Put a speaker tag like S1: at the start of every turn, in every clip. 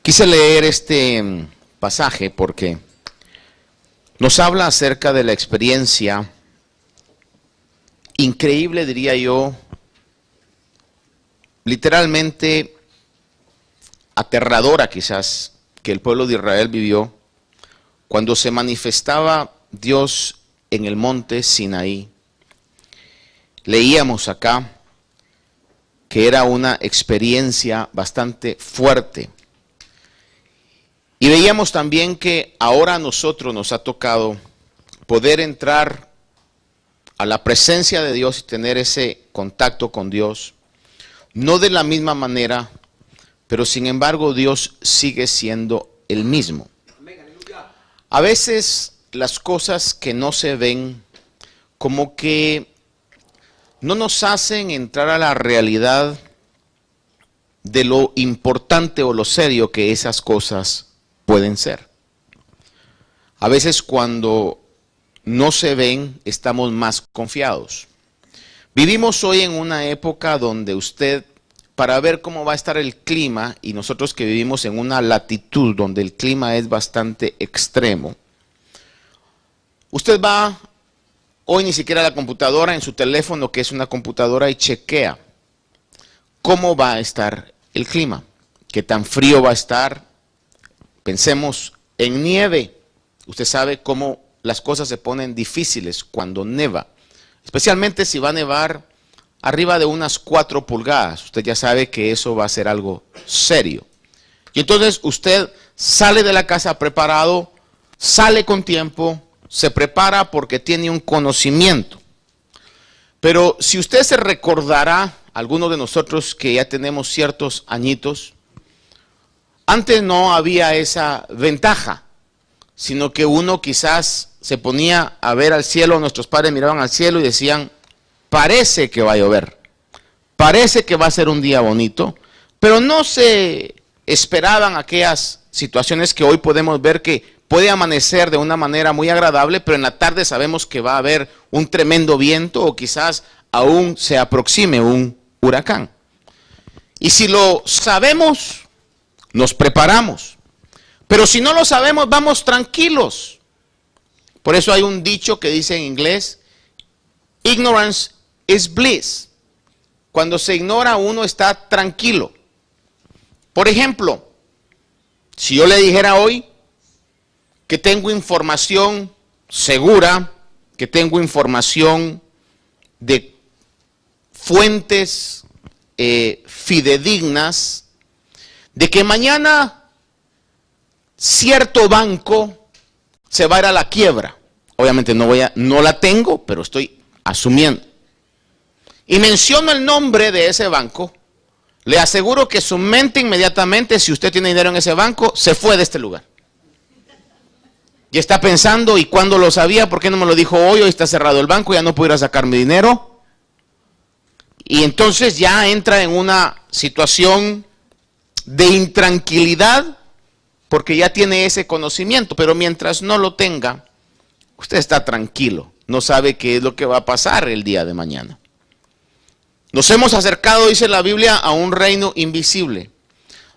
S1: Quise leer este pasaje porque nos habla acerca de la experiencia increíble, diría yo, literalmente aterradora quizás, que el pueblo de Israel vivió cuando se manifestaba Dios en el monte Sinaí. Leíamos acá que era una experiencia bastante fuerte. Y veíamos también que ahora a nosotros nos ha tocado poder entrar a la presencia de Dios y tener ese contacto con Dios. No de la misma manera, pero sin embargo Dios sigue siendo el mismo. A veces las cosas que no se ven como que no nos hacen entrar a la realidad de lo importante o lo serio que esas cosas pueden ser. A veces cuando no se ven, estamos más confiados. Vivimos hoy en una época donde usted, para ver cómo va a estar el clima, y nosotros que vivimos en una latitud donde el clima es bastante extremo, usted va hoy ni siquiera a la computadora, en su teléfono, que es una computadora, y chequea cómo va a estar el clima, qué tan frío va a estar. Pensemos en nieve. Usted sabe cómo las cosas se ponen difíciles cuando neva, especialmente si va a nevar arriba de unas 4 pulgadas. Usted ya sabe que eso va a ser algo serio. Y entonces usted sale de la casa preparado, sale con tiempo, se prepara porque tiene un conocimiento. Pero si usted se recordará, algunos de nosotros que ya tenemos ciertos añitos, antes no había esa ventaja, sino que uno quizás se ponía a ver al cielo, nuestros padres miraban al cielo y decían, parece que va a llover, parece que va a ser un día bonito, pero no se esperaban aquellas situaciones que hoy podemos ver que puede amanecer de una manera muy agradable, pero en la tarde sabemos que va a haber un tremendo viento o quizás aún se aproxime un huracán. Y si lo sabemos, nos preparamos. Pero si no lo sabemos, vamos tranquilos. Por eso hay un dicho que dice en inglés, ignorance is bliss. Cuando se ignora, uno está tranquilo. Por ejemplo, si yo le dijera hoy que tengo información segura, que tengo información de fuentes fidedignas, de que mañana cierto banco se va a ir a la quiebra. Obviamente no la tengo, pero estoy asumiendo. Y menciono el nombre de ese banco, le aseguro que su mente inmediatamente, si usted tiene dinero en ese banco, se fue de este lugar. Y está pensando, ¿y cuándo lo sabía? ¿Por qué no me lo dijo hoy? Hoy está cerrado el banco, ya no puedo ir a sacar mi dinero. Y entonces ya entra en una situación de intranquilidad, porque ya tiene ese conocimiento, pero mientras no lo tenga, usted está tranquilo, no sabe qué es lo que va a pasar el día de mañana. Nos hemos acercado, dice la Biblia, a un reino invisible.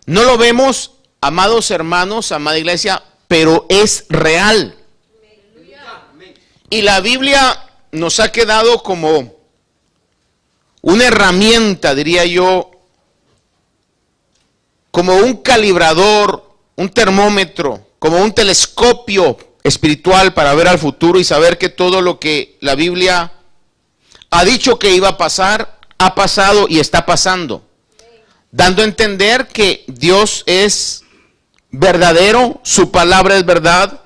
S1: No lo vemos, amados hermanos, amada iglesia, pero es real. Y la Biblia nos ha quedado como una herramienta, diría yo, como un calibrador, un termómetro, como un telescopio espiritual para ver al futuro y saber que todo lo que la Biblia ha dicho que iba a pasar, ha pasado y está pasando. Dando a entender que Dios es verdadero, su palabra es verdad.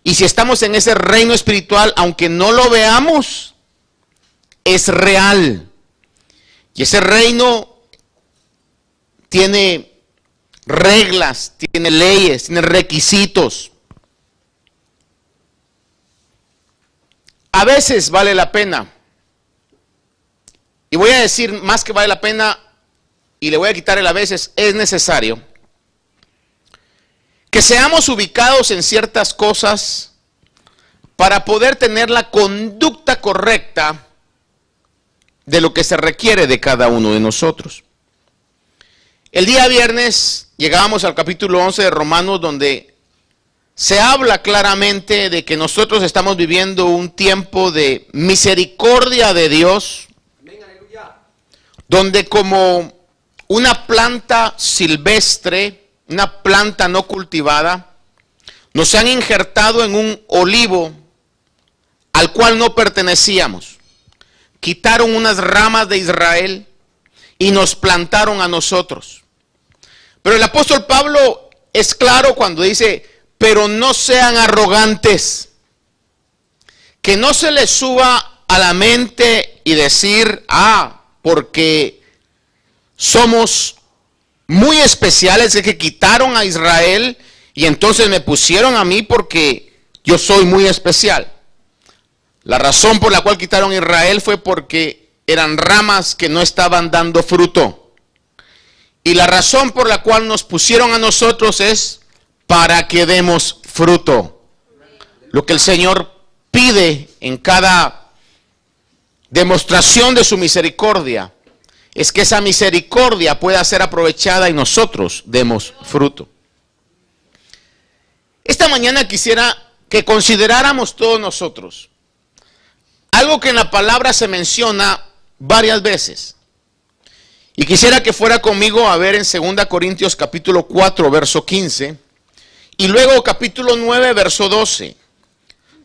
S1: Y si estamos en ese reino espiritual, aunque no lo veamos, es real. Y ese reino tiene reglas, tiene leyes, tiene requisitos. A veces vale la pena, y voy a decir más que vale la pena, y le voy a quitar el a veces, es necesario que seamos ubicados en ciertas cosas para poder tener la conducta correcta de lo que se requiere de cada uno de nosotros. El día viernes llegábamos al capítulo 11 de Romanos, donde se habla claramente de que nosotros estamos viviendo un tiempo de misericordia de Dios, donde como una planta silvestre, una planta no cultivada, nos han injertado en un olivo al cual no pertenecíamos. Quitaron unas ramas de Israel y nos plantaron a nosotros. Pero el apóstol Pablo es claro cuando dice, pero no sean arrogantes, que no se les suba a la mente y decir, porque somos muy especiales, es que quitaron a Israel y entonces me pusieron a mí porque yo soy muy especial. La razón por la cual quitaron a Israel fue porque eran ramas que no estaban dando fruto. Y la razón por la cual nos pusieron a nosotros es para que demos fruto. Lo que el Señor pide en cada demostración de su misericordia es que esa misericordia pueda ser aprovechada y nosotros demos fruto. Esta mañana quisiera que consideráramos todos nosotros algo que en la palabra se menciona varias veces. Y quisiera que fuera conmigo a ver en 2 Corintios capítulo 4, verso 15. Y luego capítulo 9, verso 12.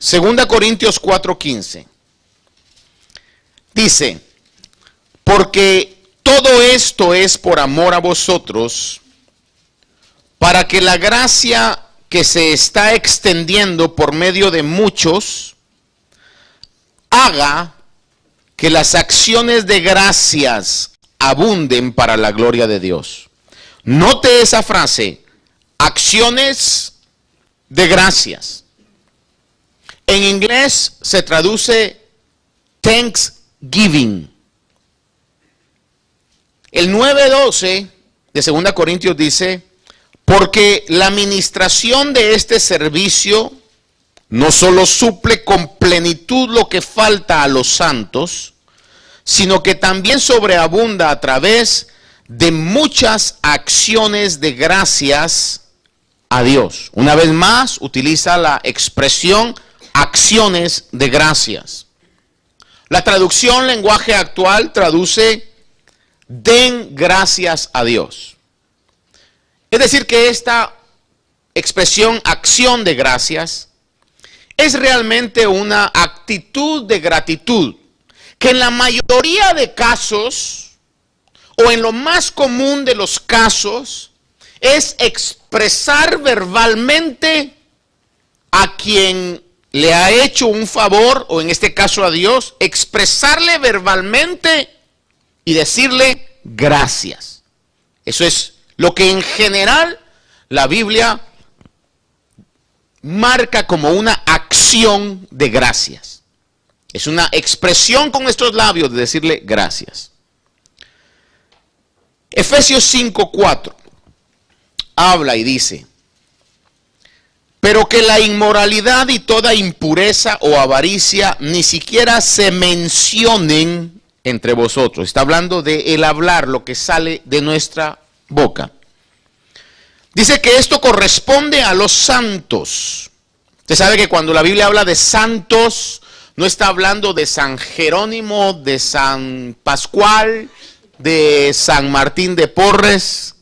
S1: 2 Corintios 4, 15. Dice, porque todo esto es por amor a vosotros, para que la gracia que se está extendiendo por medio de muchos haga que las acciones de gracias abunden para la gloria de Dios. Note esa frase, acciones de gracias. En inglés se traduce thanksgiving. El 9:12 de 2 Corintios dice, porque la administración de este servicio no solo suple con plenitud lo que falta a los santos, sino que también sobreabunda a través de muchas acciones de gracias a Dios. Una vez más, utiliza la expresión acciones de gracias. La traducción lenguaje actual traduce den gracias a Dios. Es decir, que esta expresión acción de gracias es realmente una actitud de gratitud que en la mayoría de casos, o en lo más común de los casos, es expresar verbalmente a quien le ha hecho un favor, o en este caso a Dios, expresarle verbalmente y decirle gracias. Eso es lo que en general la Biblia marca como una acción de gracias. Es una expresión con nuestros labios de decirle gracias. Efesios 5:4 habla y dice, pero que la inmoralidad y toda impureza o avaricia ni siquiera se mencionen entre vosotros. Está hablando de el hablar, lo que sale de nuestra boca. Dice que esto corresponde a los santos. Usted sabe que cuando la Biblia habla de santos, no está hablando de San Jerónimo, de San Pascual, de San Martín de Porres.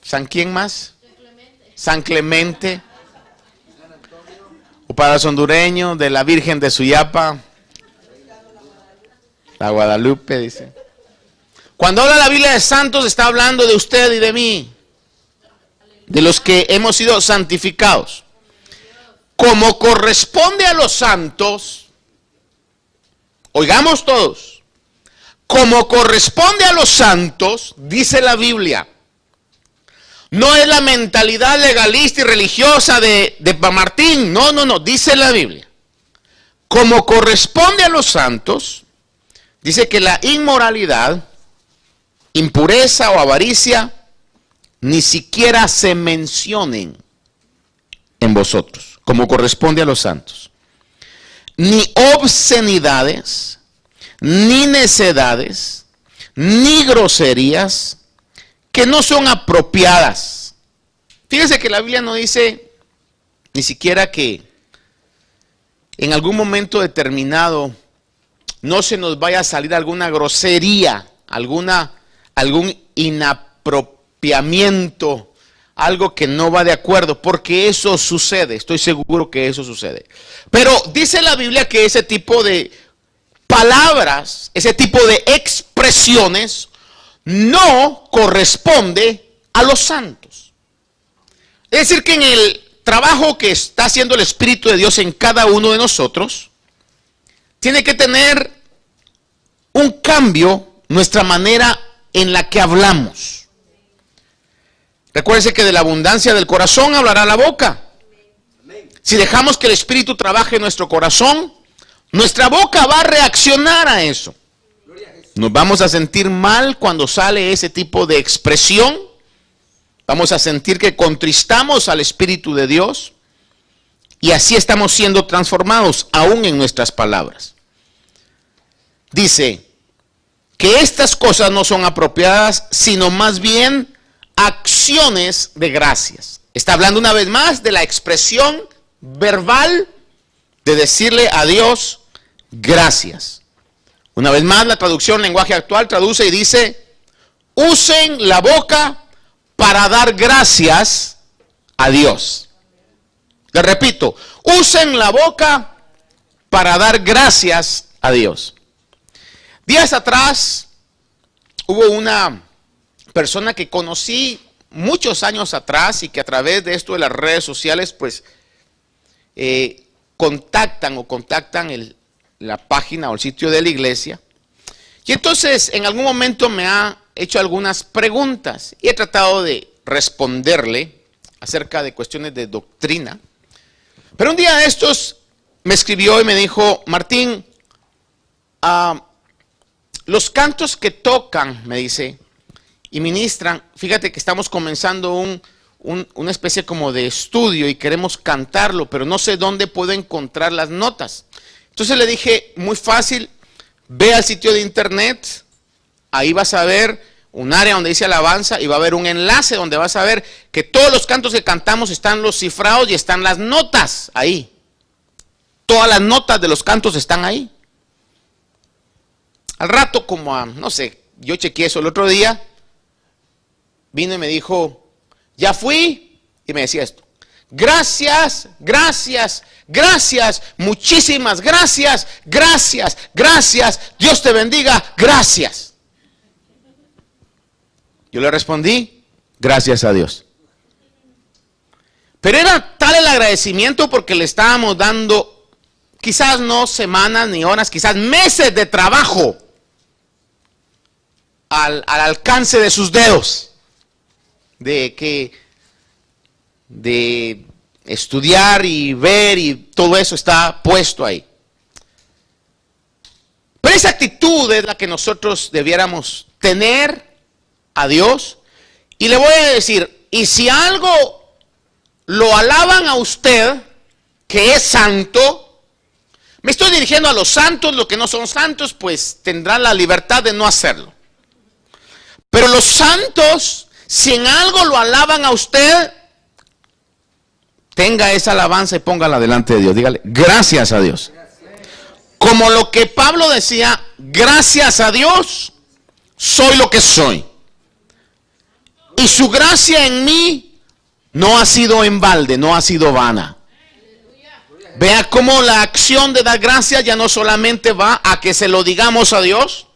S1: ¿San quién más? San Clemente. O para los hondureños, de la Virgen de Suyapa. La Guadalupe, dice. Cuando habla la Biblia de santos, está hablando de usted y de mí. De los que hemos sido santificados. Como corresponde a los santos, oigamos todos, como corresponde a los santos, dice la Biblia, no es la mentalidad legalista y religiosa de Martín, no, dice la Biblia, como corresponde a los santos, dice que la inmoralidad, impureza o avaricia, ni siquiera se mencionen en vosotros, como corresponde a los santos. Ni obscenidades, ni necedades, ni groserías, que no son apropiadas. Fíjense que la Biblia no dice ni siquiera que en algún momento determinado no se nos vaya a salir alguna grosería, algún inapropiamiento, algo que no va de acuerdo, porque eso sucede, estoy seguro que eso sucede. Pero dice la Biblia que ese tipo de palabras, ese tipo de expresiones no corresponde a los santos. Es decir, que en el trabajo que está haciendo el Espíritu de Dios en cada uno de nosotros, tiene que tener un cambio nuestra manera en la que hablamos. Recuérdense que de la abundancia del corazón hablará la boca. Si dejamos que el Espíritu trabaje en nuestro corazón, nuestra boca va a reaccionar a eso. Nos vamos a sentir mal cuando sale ese tipo de expresión. Vamos a sentir que contristamos al Espíritu de Dios. Y así estamos siendo transformados, aún en nuestras palabras. Dice que estas cosas no son apropiadas, sino más bien acciones de gracias. Está hablando una vez más de la expresión verbal de decirle a Dios gracias. Una vez más, la traducción lenguaje actual traduce y dice: usen la boca para dar gracias a Dios. Le repito, usen la boca para dar gracias a Dios. Días atrás hubo una persona que conocí muchos años atrás y que a través de esto de las redes sociales pues contactan la página o el sitio de la iglesia. Y entonces en algún momento me ha hecho algunas preguntas y he tratado de responderle acerca de cuestiones de doctrina. Pero un día de estos me escribió y me dijo: Martín, los cantos que tocan, me dice, y ministran, fíjate que estamos comenzando una especie como de estudio y queremos cantarlo, pero no sé dónde puedo encontrar las notas. Entonces le dije: muy fácil, ve al sitio de internet, ahí vas a ver un área donde dice alabanza y va a haber un enlace donde vas a ver que todos los cantos que cantamos están los cifrados y están las notas ahí. Todas las notas de los cantos están ahí. Al rato, no sé, yo chequeé eso el otro día, vino y me dijo: ya fui, y me decía esto: gracias, gracias, gracias, muchísimas gracias, gracias, gracias, Dios te bendiga, gracias. Yo le respondí: gracias a Dios. Pero era tal el agradecimiento porque le estábamos dando, quizás no semanas ni horas, quizás meses de trabajo al alcance de sus dedos, de estudiar y ver, y todo eso está puesto ahí. Pero esa actitud es la que nosotros debiéramos tener a Dios. Y le voy a decir, y si algo lo alaban a usted, que es santo, me estoy dirigiendo a los santos, los que no son santos, pues tendrán la libertad de no hacerlo. Pero los santos, si en algo lo alaban a usted, tenga esa alabanza y póngala delante de Dios. Dígale: gracias a Dios. Como lo que Pablo decía: gracias a Dios soy lo que soy. Y su gracia en mí no ha sido en balde, no ha sido vana. Vea cómo la acción de dar gracias ya no solamente va a que se lo digamos a Dios,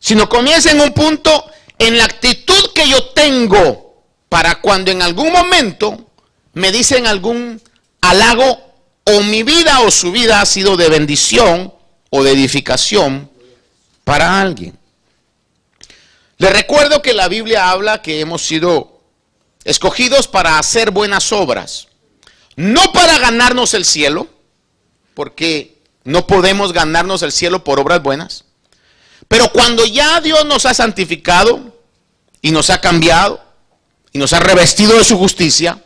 S1: sino comienza en un punto en la actitud que yo tengo para cuando en algún momento me dicen algún halago, o mi vida o su vida ha sido de bendición o de edificación para alguien. Les recuerdo que la Biblia habla que hemos sido escogidos para hacer buenas obras, no para ganarnos el cielo, porque no podemos ganarnos el cielo por obras buenas. Pero cuando ya Dios nos ha santificado y nos ha cambiado y nos ha revestido de su justicia,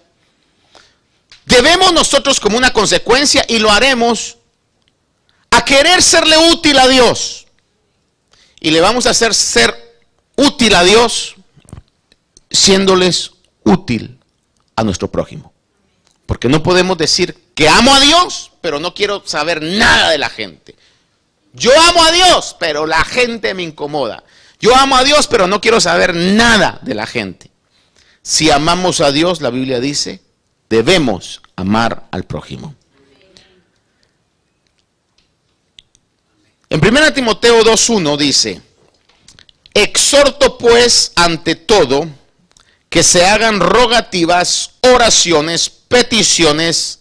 S1: debemos nosotros, como una consecuencia, y lo haremos, a querer serle útil a Dios. Y le vamos a hacer ser útil a Dios siéndoles útil a nuestro prójimo. Porque no podemos decir que amo a Dios, pero no quiero saber nada de la gente. Yo amo a Dios, pero la gente me incomoda. Yo amo a Dios, pero no quiero saber nada de la gente. Si amamos a Dios, la Biblia dice, debemos amar al prójimo. En 1 Timoteo 2:1 dice, exhorto pues ante todo que se hagan rogativas, oraciones, peticiones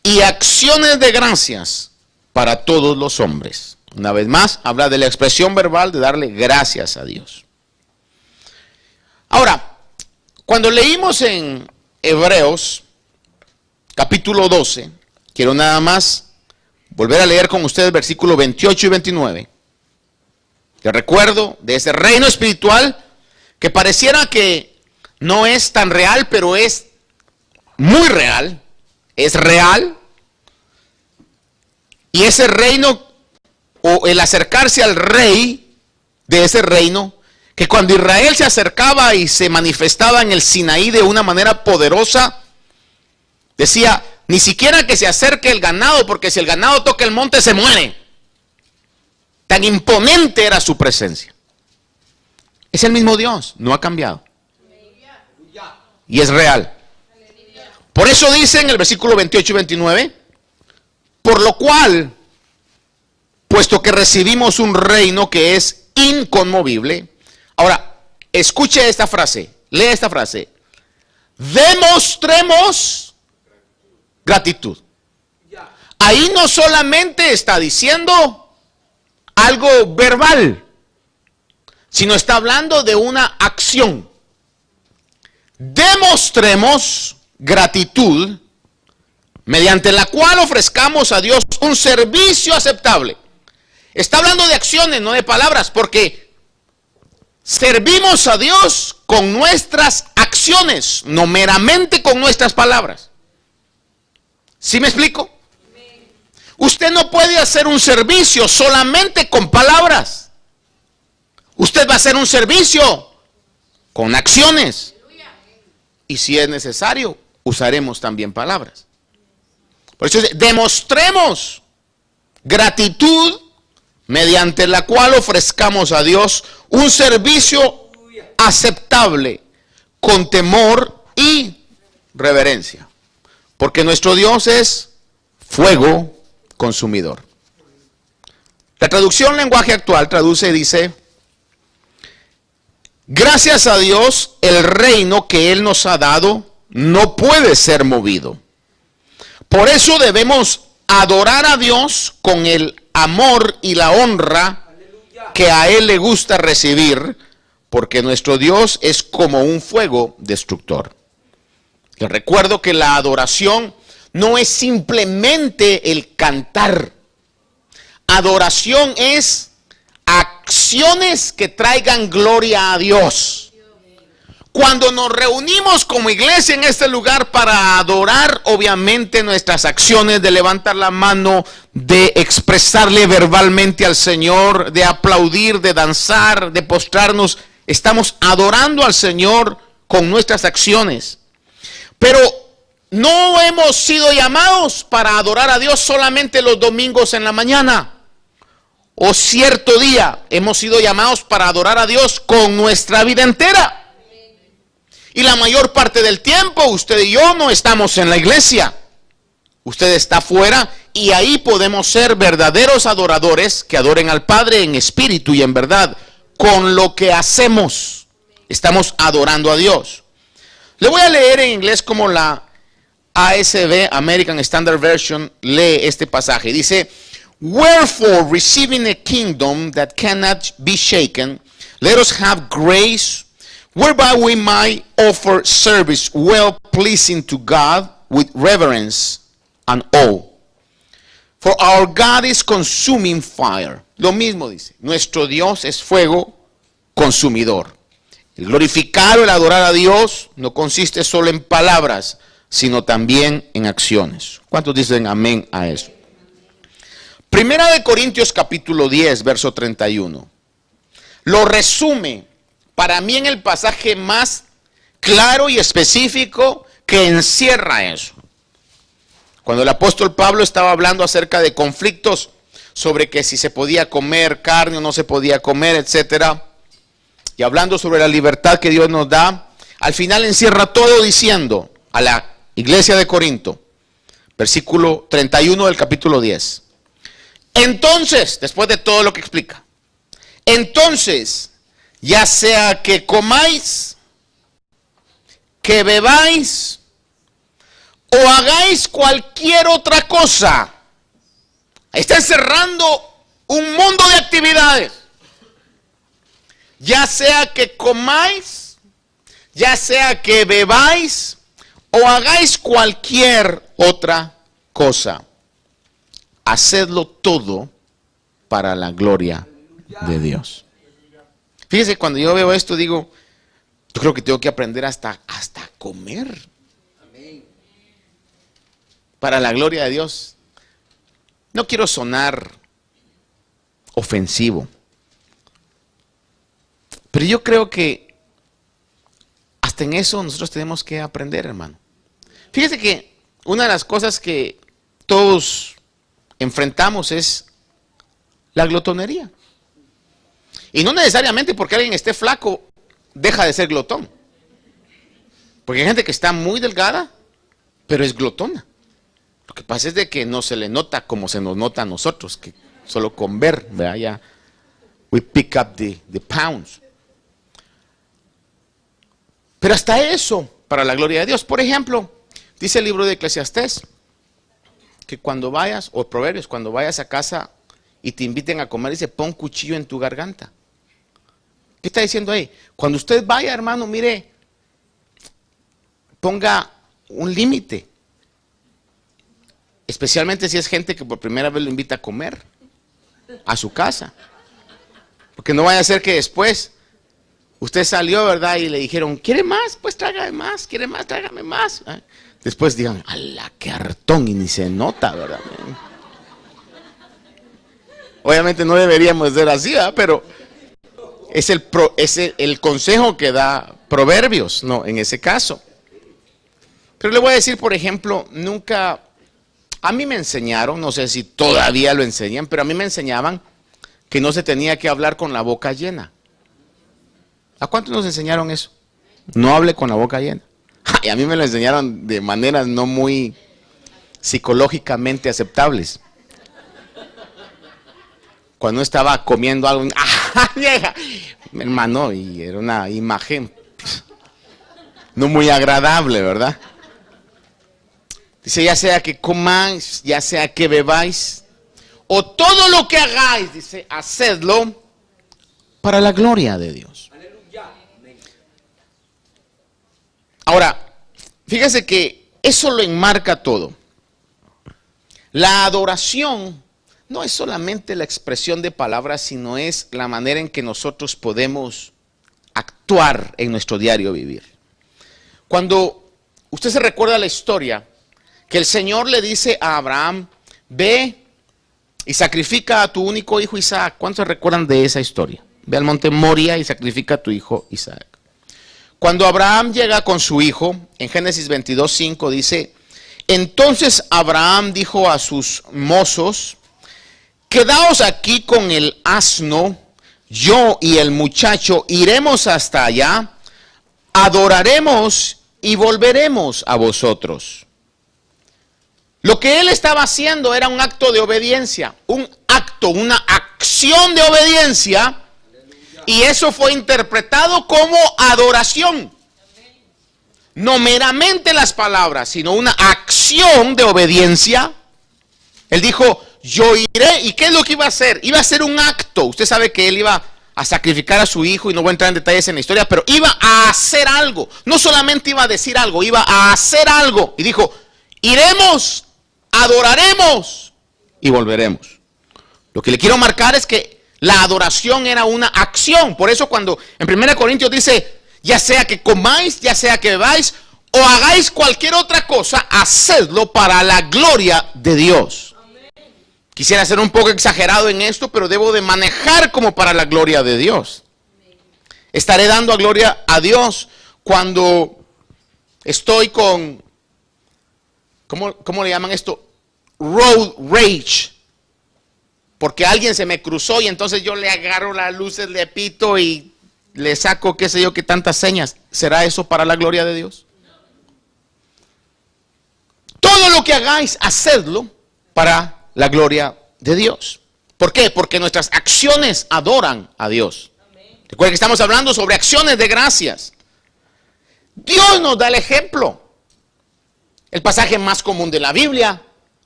S1: y acciones de gracias para todos los hombres. Una vez más, habla de la expresión verbal de darle gracias a Dios. Ahora, cuando leímos en Hebreos, capítulo 12, quiero nada más volver a leer con ustedes versículos 28 y 29. Te recuerdo de ese reino espiritual que pareciera que no es tan real, pero es muy real. Es real. Y ese reino, o el acercarse al rey de ese reino, que cuando Israel se acercaba y se manifestaba en el Sinaí de una manera poderosa, decía, ni siquiera que se acerque el ganado, porque si el ganado toca el monte se muere. Tan imponente era su presencia. Es el mismo Dios, no ha cambiado. Y es real. Por eso dice en el versículo 28 y 29, por lo cual, puesto que recibimos un reino que es inconmovible. Ahora, escuche esta frase, lea esta frase. Demostremos gratitud. Ahí no solamente está diciendo algo verbal, sino está hablando de una acción. Demostremos gratitud mediante la cual ofrezcamos a Dios un servicio aceptable. Está hablando de acciones, no de palabras, porque servimos a Dios con nuestras acciones, no meramente con nuestras palabras. ¿Sí me explico? Usted no puede hacer un servicio solamente con palabras. Usted va a hacer un servicio con acciones. Y si es necesario, usaremos también palabras. Por eso demostremos gratitud mediante la cual ofrezcamos a Dios un servicio aceptable con temor y reverencia. Porque nuestro Dios es fuego consumidor. La traducción lenguaje actual traduce y dice, gracias a Dios el reino que Él nos ha dado no puede ser movido. Por eso debemos adorar a Dios con el amor y la honra que a Él le gusta recibir, porque nuestro Dios es como un fuego destructor. Les recuerdo que la adoración no es simplemente el cantar. Adoración es acciones que traigan gloria a Dios. Cuando nos reunimos como iglesia en este lugar para adorar, obviamente nuestras acciones de levantar la mano, de expresarle verbalmente al Señor, de aplaudir, de danzar, de postrarnos, estamos adorando al Señor con nuestras acciones. Pero no hemos sido llamados para adorar a Dios solamente los domingos en la mañana o cierto día. Hemos sido llamados para adorar a Dios con nuestra vida entera. Y la mayor parte del tiempo usted y yo no estamos en la iglesia. Usted está afuera y ahí podemos ser verdaderos adoradores que adoren al Padre en espíritu y en verdad. Con lo que hacemos, estamos adorando a Dios. Le voy a leer en inglés como la ASV, American Standard Version, lee este pasaje. Dice, wherefore, receiving a kingdom that cannot be shaken, let us have grace, whereby we might offer service well pleasing to God with reverence and awe. For our God is consuming fire. Lo mismo dice, nuestro Dios es fuego consumidor. El glorificar o el adorar a Dios no consiste solo en palabras, sino también en acciones. ¿Cuántos dicen amén a eso? Primera de Corintios capítulo 10, verso 31. Lo resume para mí en el pasaje más claro y específico que encierra eso. Cuando el apóstol Pablo estaba hablando acerca de conflictos sobre que si se podía comer carne o no se podía comer, etcétera, y hablando sobre la libertad que Dios nos da, al final encierra todo diciendo a la iglesia de Corinto, versículo 31 del capítulo 10. Entonces, después de todo lo que explica, entonces, ya sea que comáis, que bebáis o hagáis cualquier otra cosa, está encerrando un mundo de actividades. Ya sea que comáis, ya sea que bebáis o hagáis cualquier otra cosa, hacedlo todo para la gloria de Dios. Fíjese, cuando yo veo esto digo, yo creo que tengo que aprender hasta comer. Para la gloria de Dios. No quiero sonar ofensivo, pero yo creo que hasta en eso nosotros tenemos que aprender, hermano. Fíjese que una de las cosas que todos enfrentamos es la glotonería. Y no necesariamente porque alguien esté flaco deja de ser glotón. Porque hay gente que está muy delgada, pero es glotona. Lo que pasa es de que no se le nota como se nos nota a nosotros, que solo con ver, ¿verdad? Ya, we pick up the pounds. Pero hasta eso, para la gloria de Dios. Por ejemplo, dice el libro de Eclesiastés, que cuando vayas, o Proverbios, cuando vayas a casa y te inviten a comer, dice, pon cuchillo en tu garganta. ¿Qué está diciendo ahí? Cuando usted vaya, hermano, mire, ponga un límite. Especialmente si es gente que por primera vez lo invita a comer a su casa. Porque no vaya a ser que después usted salió, ¿verdad? Y le dijeron, ¿quiere más? Pues trágame más. ¿Quiere más? Trágame más. Después digan, ¡ala, qué hartón! Y ni se nota, ¿verdad? Obviamente no deberíamos ser así, ¿verdad? Pero es el consejo que da Proverbios, ¿no? En ese caso. Pero le voy a decir, por ejemplo, nunca... A mí me enseñaron, no sé si todavía lo enseñan, pero a mí me enseñaban que no se tenía que hablar con la boca llena. ¿A cuántos nos enseñaron eso? No hable con la boca llena. Y a mí me lo enseñaron de maneras no muy psicológicamente aceptables. Cuando estaba comiendo algo, ¡ah, vieja! Hermano, y era una imagen no muy agradable, ¿verdad? Dice, ya sea que comáis, ya sea que bebáis, o todo lo que hagáis, dice, hacedlo para la gloria de Dios. Ahora, fíjese que eso lo enmarca todo. La adoración no es solamente la expresión de palabras, sino es la manera en que nosotros podemos actuar en nuestro diario vivir. Cuando usted se recuerda la historia, que el Señor le dice a Abraham, ve y sacrifica a tu único hijo Isaac. ¿Cuántos se recuerdan de esa historia? Ve al monte Moria y sacrifica a tu hijo Isaac. Cuando Abraham llega con su hijo, en Génesis 22:5 dice, entonces Abraham dijo a sus mozos, quedaos aquí con el asno, yo y el muchacho iremos hasta allá, adoraremos y volveremos a vosotros. Lo que él estaba haciendo era un acto de obediencia, una acción de obediencia, y eso fue interpretado como adoración. No meramente las palabras, sino una acción de obediencia. Él dijo, yo iré, ¿y qué es lo que iba a hacer? Iba a hacer un acto. Usted sabe que él iba a sacrificar a su hijo, y no voy a entrar en detalles en la historia, pero iba a hacer algo. No solamente iba a decir algo, iba a hacer algo. Y dijo, iremos, adoraremos y volveremos. Lo que le quiero marcar es que la adoración era una acción. Por eso cuando en 1 Corintios dice, ya sea que comáis, ya sea que bebáis o hagáis cualquier otra cosa, hacedlo para la gloria de Dios. Quisiera ser un poco exagerado en esto, pero debo de manejar como para la gloria de Dios. Estaré dando a gloria a Dios cuando estoy con, ¿cómo le llaman esto? Road rage. Porque alguien se me cruzó y entonces yo le agarro las luces, le pito y le saco qué sé yo qué tantas señas. ¿Será eso para la gloria de Dios? Todo lo que hagáis, hacedlo para la gloria de Dios. ¿Por qué? Porque nuestras acciones adoran a Dios. Recuerden que estamos hablando sobre acciones de gracias. Dios nos da el ejemplo. El pasaje más común de la Biblia,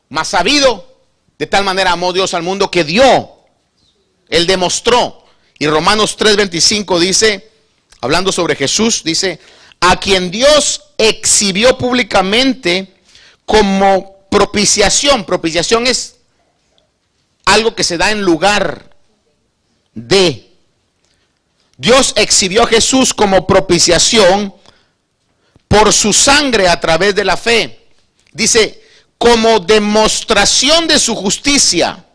S1: más sabido. De tal manera amó Dios al mundo que dio. Él demostró. Y Romanos 3:25 dice, hablando sobre Jesús, dice, a quien Dios exhibió públicamente como propiciación. Propiciación es algo que se da en lugar de. Dios exhibió a Jesús como propiciación por su sangre a través de la fe. Dice, como demostración de su justicia,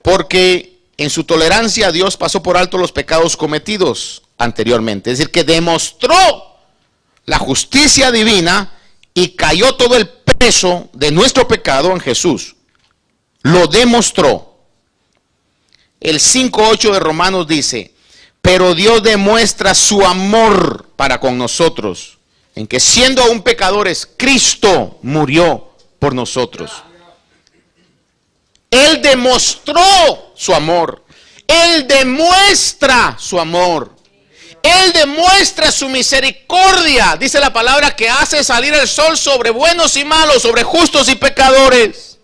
S1: porque en su tolerancia Dios pasó por alto los pecados cometidos anteriormente. Es decir, que demostró la justicia divina y cayó todo el peso de nuestro pecado en Jesús. Lo demostró. El 5:8 de Romanos dice, pero Dios demuestra su amor para con nosotros, en que siendo aún pecadores, Cristo murió por nosotros. Él demostró su amor. Él demuestra su amor. Él demuestra su misericordia. Dice la palabra que hace salir el sol sobre buenos y malos, sobre justos y pecadores.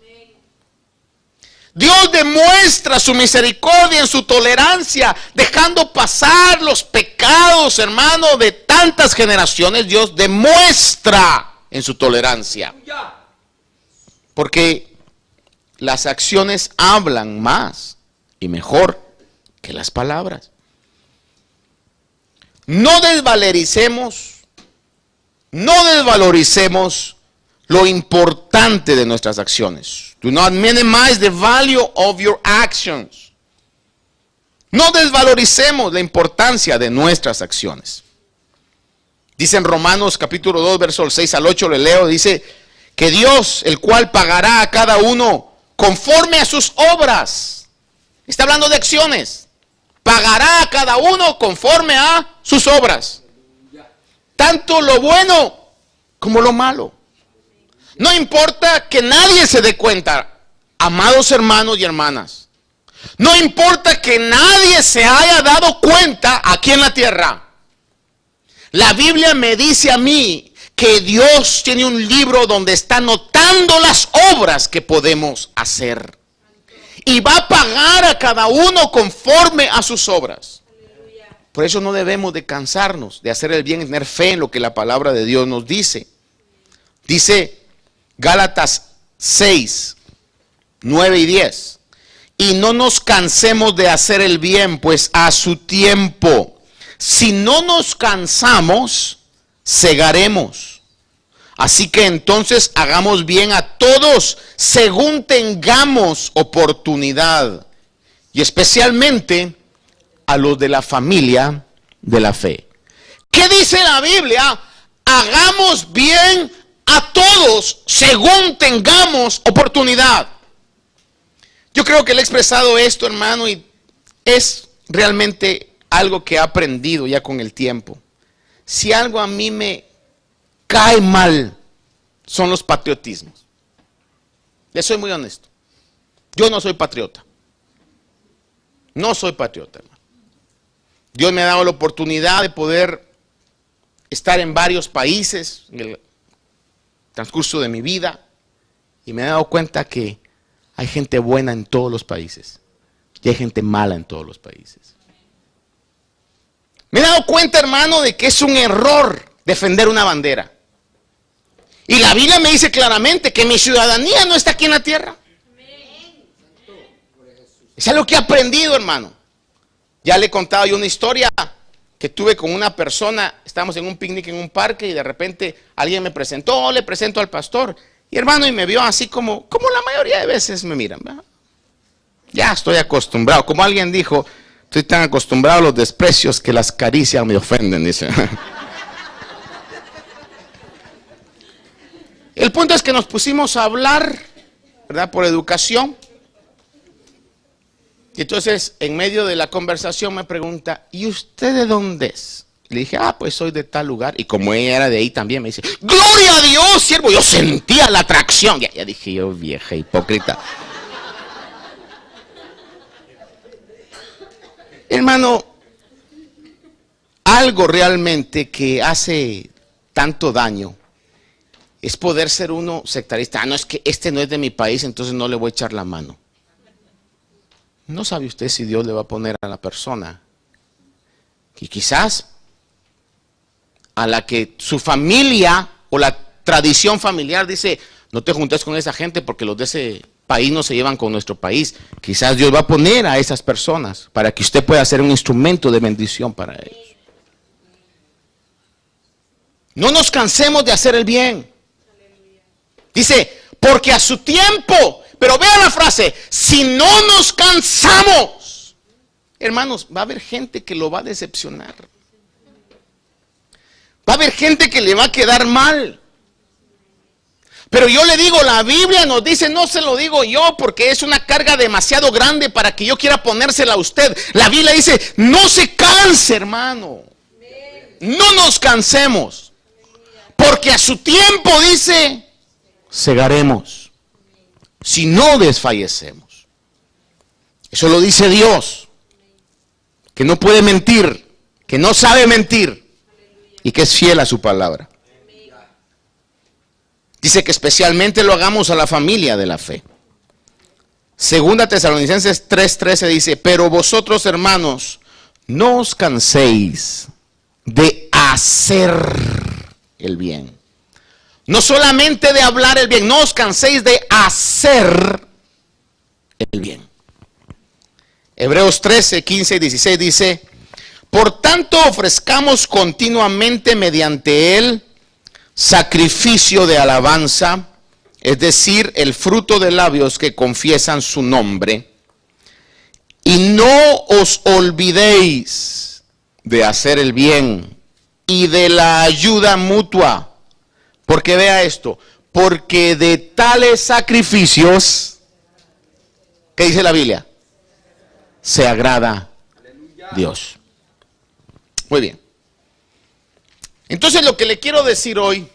S1: Dios demuestra su misericordia en su tolerancia, dejando pasar los pecados, hermano, de tantas generaciones. Dios demuestra en su tolerancia. Porque las acciones hablan más y mejor que las palabras. No desvaloricemos lo importante de nuestras acciones. Do not minimize the value of your actions. No desvaloricemos la importancia de nuestras acciones. Dice en Romanos capítulo 2, versos 6 al 8, le leo, dice que Dios, el cual pagará a cada uno conforme a sus obras. Está hablando de acciones. Pagará a cada uno conforme a sus obras. Tanto lo bueno como lo malo. No importa que nadie se dé cuenta, amados hermanos y hermanas. No importa que nadie se haya dado cuenta aquí en la tierra. La Biblia me dice a mí que Dios tiene un libro donde está anotando las obras que podemos hacer. Y va a pagar a cada uno conforme a sus obras. Por eso no debemos de cansarnos de hacer el bien y tener fe en lo que la palabra de Dios nos dice. Dice Gálatas 6, 9 y 10. Y no nos cansemos de hacer el bien, pues a su tiempo, si no nos cansamos, segaremos. Así que entonces hagamos bien a todos según tengamos oportunidad, y especialmente a los de la familia de la fe. ¿Qué dice la Biblia? Hagamos bien a todos según tengamos oportunidad. Yo creo que le he expresado esto, hermano, y es realmente algo que he aprendido ya con el tiempo. Si algo a mí me cae mal, son los patriotismos. Les soy muy honesto. Yo no soy patriota. No soy patriota, hermano. Dios me ha dado la oportunidad de poder estar en varios países en el transcurso de mi vida, y me he dado cuenta que hay gente buena en todos los países y hay gente mala en todos los países. Me he dado cuenta, hermano, de que es un error defender una bandera. Y la Biblia me dice claramente que mi ciudadanía no está aquí en la tierra. Es algo que he aprendido, hermano. Ya le he contado yo una historia que tuve con una persona. Estábamos en un picnic en un parque y de repente alguien me presentó, le presento al pastor. Y hermano, y me vio así como la mayoría de veces me miran, ¿verdad? Ya estoy acostumbrado. Como alguien dijo, estoy tan acostumbrado a los desprecios que las caricias me ofenden, dice. El punto es que nos pusimos a hablar, ¿verdad? Por educación. Y entonces, en medio de la conversación me pregunta, ¿y usted de dónde es? Le dije, pues soy de tal lugar. Y como ella era de ahí también, me dice, ¡gloria a Dios, siervo! Yo sentía la atracción. Ya dije yo, vieja hipócrita. Hermano, algo realmente que hace tanto daño es poder ser uno sectarista. No, es que este no es de mi país, entonces no le voy a echar la mano. No sabe usted si Dios le va a poner a la persona y quizás a la que su familia o la tradición familiar dice, no te juntes con esa gente porque los de ese país no se llevan con nuestro país. Quizás Dios va a poner a esas personas para que usted pueda ser un instrumento de bendición para ellos. No nos cansemos de hacer el bien. Dice, porque a su tiempo, pero vean la frase, si no nos cansamos, hermanos, va a haber gente que lo va a decepcionar. Va a haber gente que le va a quedar mal. Pero yo le digo, la Biblia nos dice, no se lo digo yo porque es una carga demasiado grande para que yo quiera ponérsela a usted. La Biblia dice, no se canse, hermano. No nos cansemos. Porque a su tiempo, dice, segaremos. Si no desfallecemos. Eso lo dice Dios. Que no puede mentir. Que no sabe mentir. Y que es fiel a su palabra. Dice que especialmente lo hagamos a la familia de la fe. Segunda Tesalonicenses 3:13 dice, pero vosotros, hermanos, no os canséis de hacer el bien. No solamente de hablar el bien, no os canséis de hacer el bien. Hebreos 13:15 y 16 dice, por tanto ofrezcamos continuamente mediante él sacrificio de alabanza, es decir, el fruto de labios que confiesan su nombre, y no os olvidéis de hacer el bien y de la ayuda mutua, porque vea esto, porque de tales sacrificios, ¿qué dice la Biblia? Se agrada Dios. Muy bien. Entonces lo que le quiero decir hoy,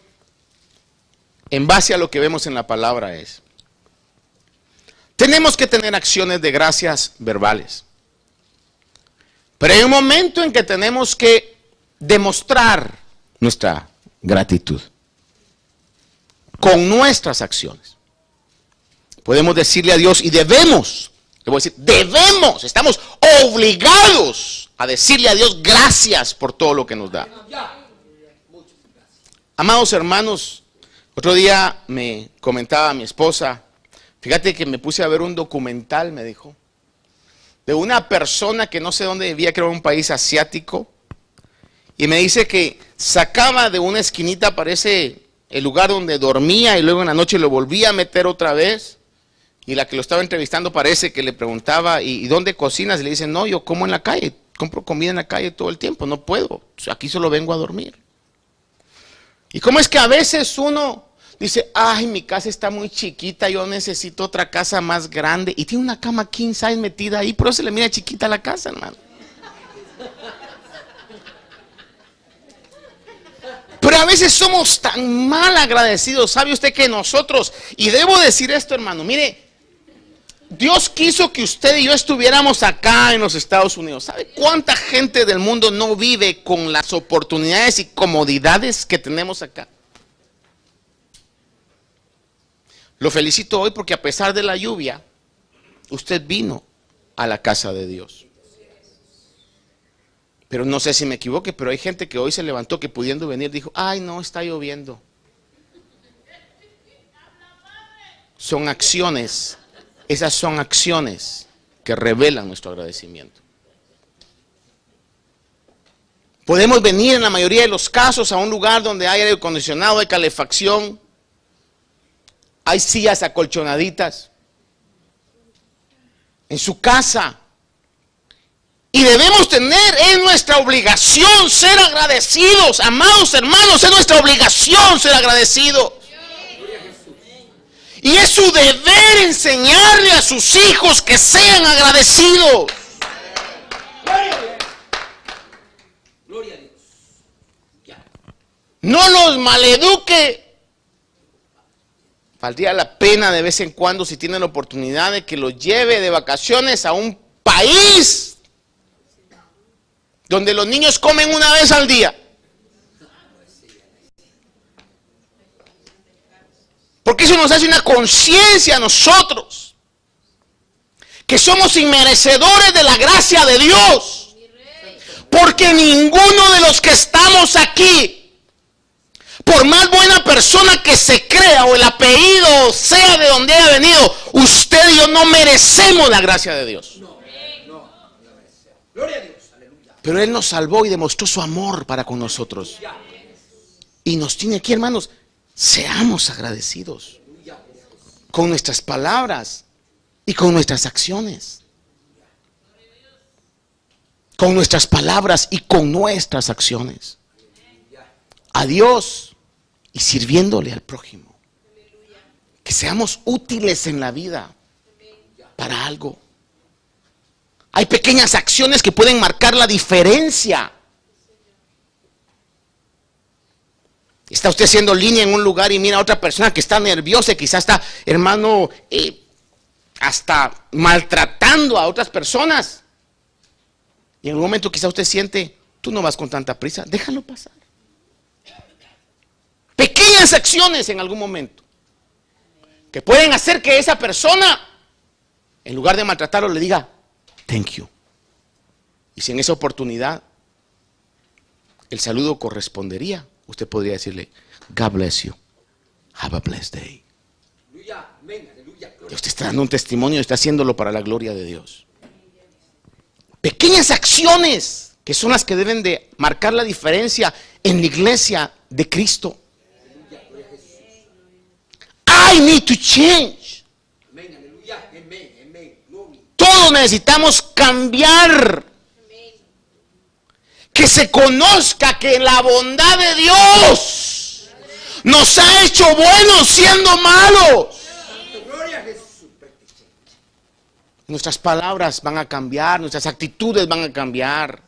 S1: en base a lo que vemos en la palabra es, tenemos que tener acciones de gracias verbales. Pero hay un momento en que tenemos que demostrar nuestra gratitud con nuestras acciones. Podemos decirle a Dios y debemos, le voy a decir, debemos, estamos obligados a decirle a Dios gracias por todo lo que nos da. Amados hermanos, otro día me comentaba mi esposa, fíjate que me puse a ver un documental, me dijo, de una persona que no sé dónde vivía, creo en un país asiático, y me dice que sacaba de una esquinita, parece el lugar donde dormía, y luego en la noche lo volvía a meter otra vez, y la que lo estaba entrevistando parece que le preguntaba, ¿y dónde cocinas? Y le dice, no, yo como en la calle, compro comida en la calle todo el tiempo, no puedo, aquí solo vengo a dormir. Y cómo es que a veces uno dice, ay, mi casa está muy chiquita, yo necesito otra casa más grande. Y tiene una cama king size metida ahí, pero se le mira chiquita la casa, hermano. Pero a veces somos tan mal agradecidos. ¿Sabe usted que nosotros, y debo decir esto, hermano, mire, Dios quiso que usted y yo estuviéramos acá en los Estados Unidos. ¿Sabe cuánta gente del mundo no vive con las oportunidades y comodidades que tenemos acá? Lo felicito hoy porque a pesar de la lluvia, usted vino a la casa de Dios. Pero no sé si me equivoque, pero hay gente que hoy se levantó que pudiendo venir dijo, ay no, está lloviendo. Son acciones. Esas son acciones que revelan nuestro agradecimiento. Podemos venir en la mayoría de los casos a un lugar donde hay aire acondicionado, hay calefacción, hay sillas acolchonaditas, en su casa. Y debemos tener, es nuestra obligación ser agradecidos, amados hermanos, es nuestra obligación ser agradecidos. Y es su deber enseñarle a sus hijos que sean agradecidos.
S2: Gloria a Dios.
S1: No los maleduque. Valdría la pena de vez en cuando, si tiene la oportunidad, de que los lleve de vacaciones a un país donde los niños comen una vez al día. Porque eso nos hace una conciencia a nosotros, que somos inmerecedores de la gracia de Dios. Porque ninguno de los que estamos aquí, por más buena persona que se crea o el apellido sea de donde haya venido, usted y yo no merecemos la gracia de Dios.
S2: No la merecemos. Gloria a Dios, aleluya.
S1: Pero Él nos salvó y demostró su amor para con nosotros. Y nos tiene aquí, hermanos, seamos agradecidos con nuestras palabras y con nuestras acciones. Con nuestras palabras y con nuestras acciones. A Dios y sirviéndole al prójimo. Que seamos útiles en la vida para algo. Hay pequeñas acciones que pueden marcar la diferencia. Está usted haciendo línea en un lugar y mira a otra persona que está nerviosa y quizás está, hermano, hasta maltratando a otras personas. Y en un momento quizás usted siente, tú no vas con tanta prisa, déjalo pasar. Pequeñas acciones en algún momento que pueden hacer que esa persona, en lugar de maltratarlo, le diga, thank you. Y si en esa oportunidad el saludo correspondería, usted podría decirle, God bless you, have a blessed day.
S2: Aleluya, amén, aleluya.
S1: Y usted está dando un testimonio, está haciéndolo para la gloria de Dios. Pequeñas acciones que son las que deben de marcar la diferencia en la iglesia de Cristo. I need to change.
S2: Amén, aleluya, amén, amén. Gloria.
S1: Todos necesitamos cambiar. Que se conozca que la bondad de Dios nos ha hecho buenos siendo malos.
S2: Gloria a Jesús.
S1: Nuestras palabras van a cambiar, nuestras actitudes van a cambiar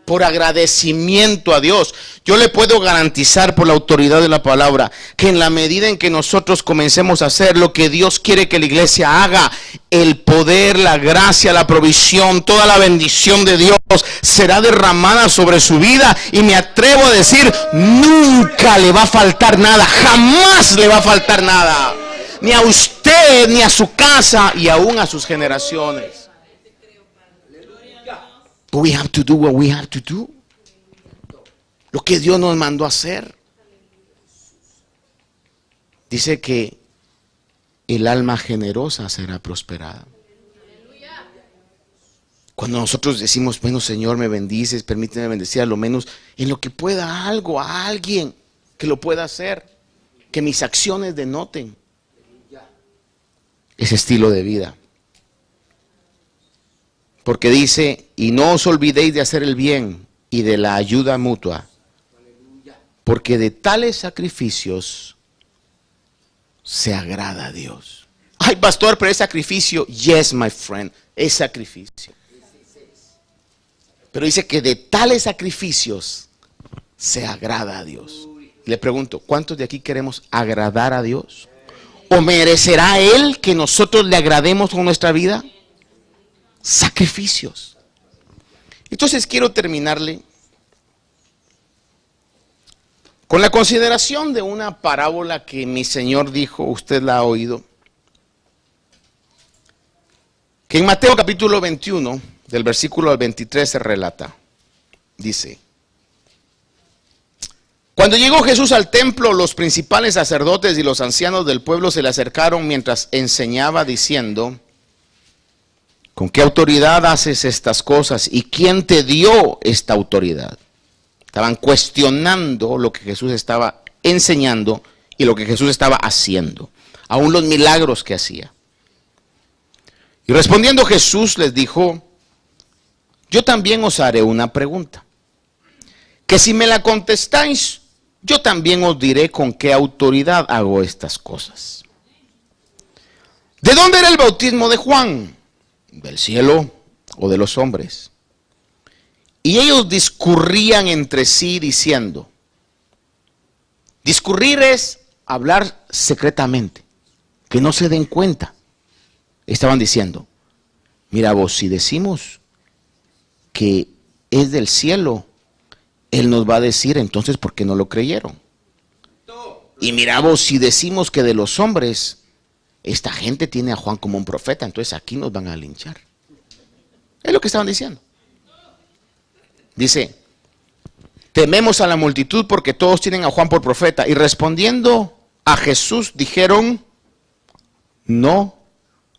S1: por agradecimiento a Dios. Yo le puedo garantizar por la autoridad de la palabra que en la medida en que nosotros comencemos a hacer lo que Dios quiere que la iglesia haga, el poder, la gracia, la provisión, toda la bendición de Dios será derramada sobre su vida. Y me atrevo a decir, nunca le va a faltar nada, jamás le va a faltar nada. Ni a usted, ni a su casa, y aún a sus generaciones. But we have to do what we have to do. Lo que Dios nos mandó a hacer. Dice que el alma generosa será prosperada. Cuando nosotros decimos, bueno, Señor, me bendices, permíteme bendecir a lo menos en lo que pueda algo, a alguien que lo pueda hacer, que mis acciones denoten ese estilo de vida. Porque dice, y no os olvidéis de hacer el bien y de la ayuda mutua, porque de tales sacrificios se agrada a Dios. Ay, pastor, pero es sacrificio. Yes, my friend, es sacrificio. Pero dice que de tales sacrificios se agrada a Dios. Le pregunto, ¿cuántos de aquí queremos agradar a Dios? ¿O merecerá Él que nosotros le agrademos con nuestra vida? Sacrificios. Entonces quiero terminarle con la consideración de una parábola que mi Señor dijo, usted la ha oído, que en Mateo capítulo 21, del versículo al 23 se relata. Dice, cuando llegó Jesús al templo, los principales sacerdotes y los ancianos del pueblo se le acercaron mientras enseñaba diciendo, ¿con qué autoridad haces estas cosas? ¿Y quién te dio esta autoridad? Estaban cuestionando lo que Jesús estaba enseñando y lo que Jesús estaba haciendo, aún los milagros que hacía. Y respondiendo Jesús les dijo, yo también os haré una pregunta, que si me la contestáis, yo también os diré con qué autoridad hago estas cosas. ¿de dónde era el bautismo de Juan? ¿Del cielo o de los hombres? Y ellos discurrían entre sí diciendo, discurrir es hablar secretamente, que no se den cuenta. Estaban diciendo, mira vos, si decimos que es del cielo, Él nos va a decir entonces por qué no lo creyeron. Y mira vos, si decimos que de los hombres, esta gente tiene a Juan como un profeta, entonces aquí nos van a linchar. Es lo que estaban diciendo. Dice, tememos a la multitud porque todos tienen a Juan por profeta. Y respondiendo a Jesús dijeron, no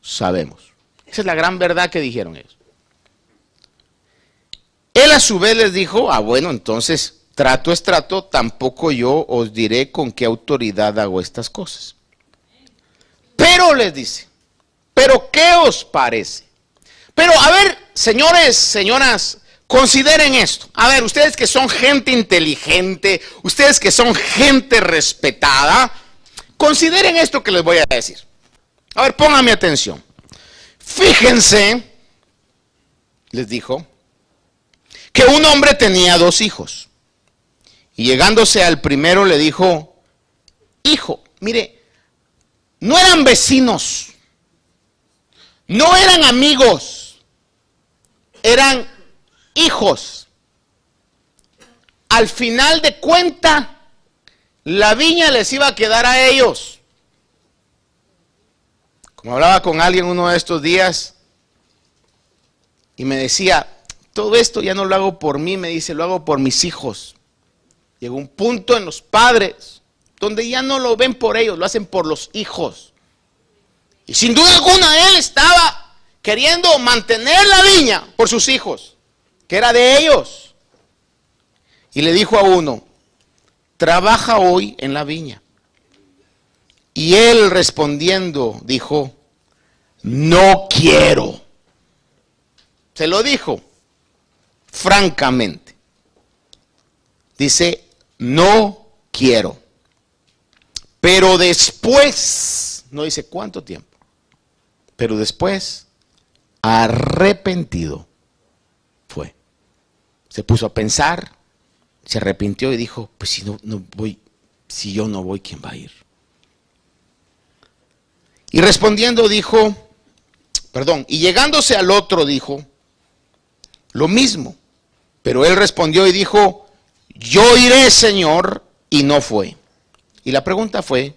S1: sabemos. Esa es la gran verdad que dijeron ellos. Él a su vez les dijo, bueno, entonces trato es trato, tampoco yo os diré con qué autoridad hago estas cosas. Pero les dice, ¿pero qué os parece? Pero a ver, señores, señoras, consideren esto. A ver, ustedes que son gente inteligente, ustedes que son gente respetada, consideren esto que les voy a decir. A ver, pónganme atención. Fíjense, les dijo, que un hombre tenía 2 hijos. Y llegándose al primero le dijo, hijo, mire, no eran vecinos, no eran amigos, eran hijos. Al final de cuenta, la viña les iba a quedar a ellos. Como hablaba con alguien uno de estos días y me decía, todo esto ya no lo hago por mí, me dice, lo hago por mis hijos. Llegó un punto en los padres donde ya no lo ven por ellos, lo hacen por los hijos. Y sin duda alguna él estaba queriendo mantener la viña por sus hijos, que era de ellos. Y le dijo a uno, trabaja hoy en la viña. Y él respondiendo dijo, no quiero. Se lo dijo francamente. Dice, no quiero. Pero después, no dice cuánto tiempo, pero después, arrepentido fue. Se puso a pensar, se arrepintió y dijo, pues si no voy, si yo no voy, ¿quién va a ir? Y respondiendo dijo, y llegándose al otro dijo, lo mismo. Pero él respondió y dijo, yo iré, Señor, y no fue. Y la pregunta fue,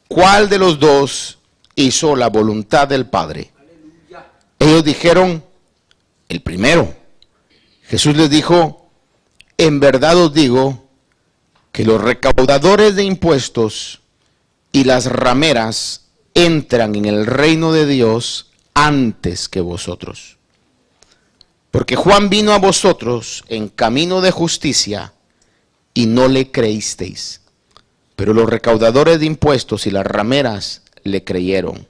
S1: ¿cuál de los dos hizo la voluntad del Padre? Aleluya. Ellos dijeron, el primero. Jesús les dijo, en verdad os digo que los recaudadores de impuestos y las rameras entran en el reino de Dios antes que vosotros. Porque Juan vino a vosotros en camino de justicia y no le creísteis. Pero los recaudadores de impuestos y las rameras le creyeron.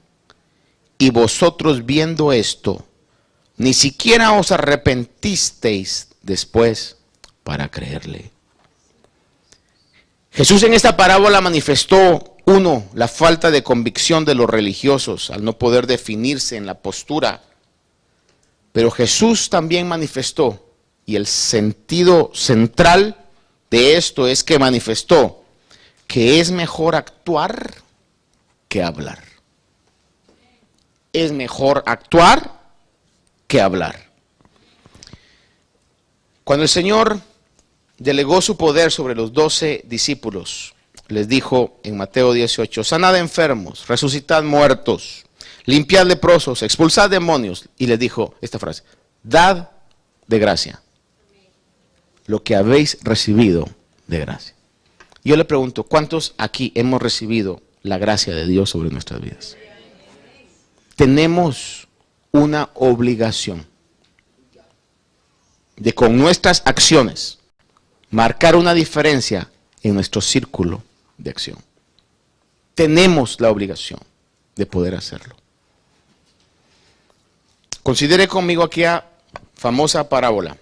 S1: Y vosotros viendo esto, ni siquiera os arrepentisteis después para creerle. Jesús en esta parábola manifestó, uno, la falta de convicción de los religiosos al no poder definirse en la postura. Pero Jesús también manifestó, y el sentido central de esto es que manifestó que es mejor actuar que hablar. Es mejor actuar que hablar. Cuando el Señor delegó su poder sobre los 12 discípulos, les dijo en Mateo 18, sanad enfermos, resucitad muertos, limpiad leprosos, expulsad demonios. Y les dijo esta frase, dad de gracia lo que habéis recibido de gracia. Yo le pregunto, ¿cuántos aquí hemos recibido la gracia de Dios sobre nuestras vidas? Tenemos una obligación de con nuestras acciones marcar una diferencia en nuestro círculo de acción. Tenemos la obligación de poder hacerlo. Considere conmigo aquella famosa parábola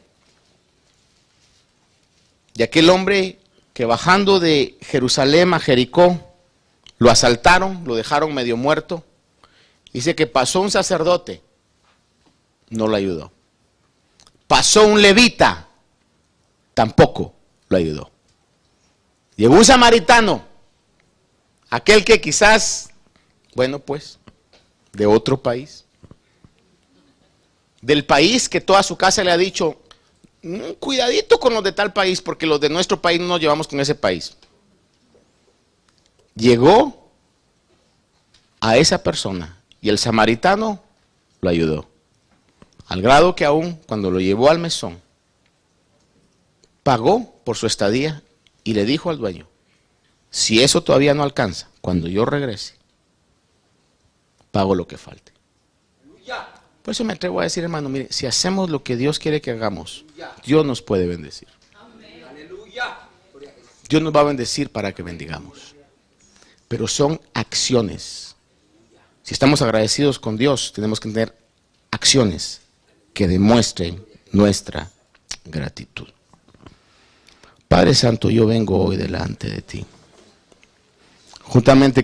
S1: de aquel hombre que bajando de Jerusalén a Jericó, lo asaltaron, lo dejaron medio muerto, Dice que pasó un sacerdote, no lo ayudó. Pasó un levita, tampoco lo ayudó. Llegó un samaritano, aquel que quizás, bueno pues, de otro país, del país que toda su casa le ha dicho, cuidadito con los de tal país, porque los de nuestro país no nos llevamos con ese país. Llegó a esa persona y el samaritano lo ayudó. Al grado que aún cuando lo llevó al mesón, pagó por su estadía y le dijo al dueño, si eso todavía no alcanza, cuando yo regrese, pago lo que falte. Por eso me atrevo a decir, hermano, mire, si hacemos lo que Dios quiere que hagamos, Dios nos puede bendecir. Dios nos va a bendecir para que bendigamos. Pero son acciones. Si estamos agradecidos con Dios, tenemos que tener acciones que demuestren nuestra gratitud. Padre Santo, yo vengo hoy delante de ti, juntamente